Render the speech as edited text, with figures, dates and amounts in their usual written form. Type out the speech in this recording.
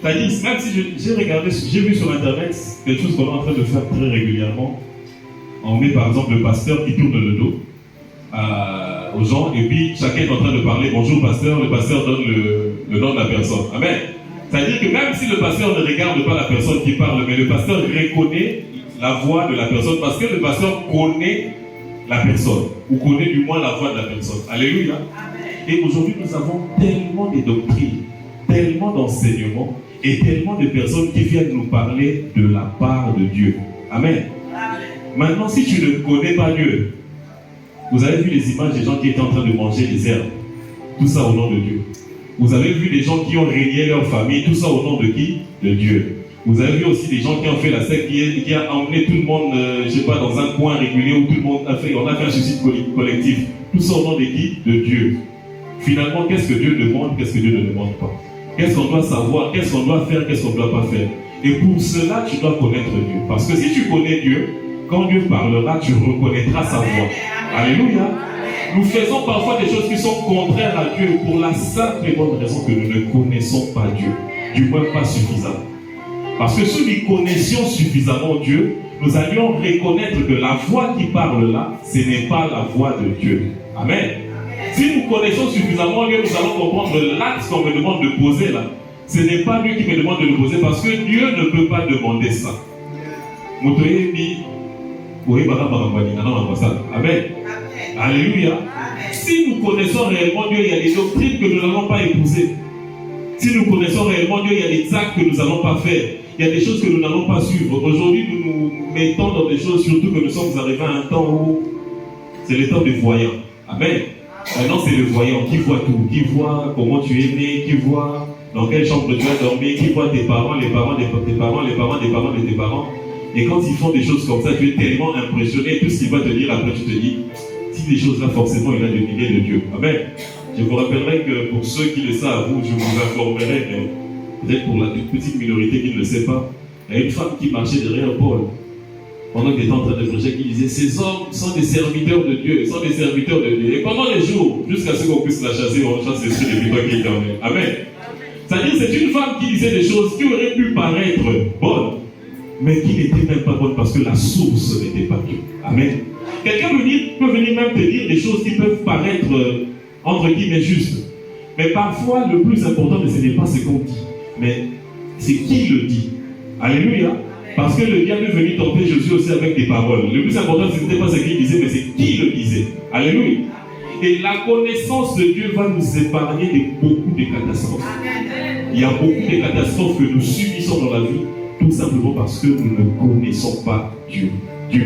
C'est-à-dire, même si j'ai vu sur internet quelque chose qu'on est en train de faire très régulièrement. On met par exemple le pasteur qui tourne le dos aux gens et puis chacun est en train de parler. Bonjour pasteur, le pasteur donne le nom de la personne. Amen. C'est-à-dire que même si le pasteur ne regarde pas la personne qui parle, mais le pasteur reconnaît la voix de la personne parce que le pasteur connaît la personne ou connaît du moins la voix de la personne. Alléluia. Et aujourd'hui nous avons tellement de doctrines, tellement d'enseignements et tellement de personnes qui viennent nous parler de la part de Dieu. Amen. Maintenant, si tu ne connais pas Dieu, vous avez vu les images des gens qui étaient en train de manger les herbes, tout ça au nom de Dieu. Vous avez vu des gens qui ont régné leur famille, tout ça au nom de qui? De Dieu. Vous avez vu aussi des gens qui ont fait la secte, qui a emmené tout le monde, je ne sais pas, dans un coin régulier où tout le monde a fait, on a fait un suicide collectif. Tout ça au nom de qui? De Dieu. Finalement, qu'est-ce que Dieu demande, qu'est-ce que Dieu ne demande pas? Qu'est-ce qu'on doit savoir, qu'est-ce qu'on doit faire, qu'est-ce qu'on ne doit pas faire? Et pour cela, tu dois connaître Dieu. Parce que si tu connais Dieu, quand Dieu parlera, tu reconnaîtras sa voix. Alléluia. Nous faisons parfois des choses qui sont contraires à Dieu pour la simple et bonne raison que nous ne connaissons pas Dieu. Du moins pas suffisamment. Parce que si nous connaissions suffisamment Dieu, nous allions reconnaître que la voix qui parle là, ce n'est pas la voix de Dieu. Amen. Si nous connaissons suffisamment Dieu, nous allons comprendre l'acte qu'on me demande de poser là. Ce n'est pas Dieu qui me demande de le poser parce que Dieu ne peut pas demander ça. Amen. Alléluia. Si nous connaissons réellement Dieu, il y a des doctrines que nous n'allons pas épouser. Si nous connaissons réellement Dieu, il y a des actes que nous n'allons pas faire. Il y a des choses que nous n'allons pas suivre. Aujourd'hui, nous nous mettons dans des choses, surtout que nous sommes arrivés à un temps où c'est le temps des voyants. Amen. Maintenant, c'est le voyant qui voit tout, qui voit comment tu es né, qui voit dans quelle chambre tu as dormi, qui voit tes parents, les parents de tes parents, les parents des parents de tes parents. Et quand ils font des choses comme ça, tu es tellement impressionné. Tout ce qu'il va te dire après, tu te dis, si des choses là, forcément, il a des milliers de Dieu. Amen. Je vous rappellerai que pour ceux qui le savent, je vous informerai, mais peut-être pour la toute petite minorité qui ne le sait pas, il y a une femme qui marchait derrière Paul. Pendant qu'il était en train de prêcher, qui disait, ces hommes sont des serviteurs de Dieu, ils sont des serviteurs de Dieu. Et pendant les jours, jusqu'à ce qu'on puisse la chasser, on chasse l'esprit de Dieu qui est en elle. Amen. C'est-à-dire, c'est une femme qui disait des choses qui auraient pu paraître bonnes, mais qui n'étaient même pas bonnes parce que la source n'était pas Dieu. Amen. Quelqu'un peut venir même te dire des choses qui peuvent paraître, entre guillemets, justes. Mais parfois, le plus important, ce n'est pas ce qu'on dit, mais c'est qui le dit. Alléluia. Parce que le diable est venu tenter Jésus aussi avec des paroles. Le plus important, ce n'était pas ce qu'il disait, mais c'est qui le disait. Alléluia. Et la connaissance de Dieu va nous épargner de beaucoup de catastrophes. Il y a beaucoup de catastrophes que nous subissons dans la vie, tout simplement parce que nous ne connaissons pas Dieu.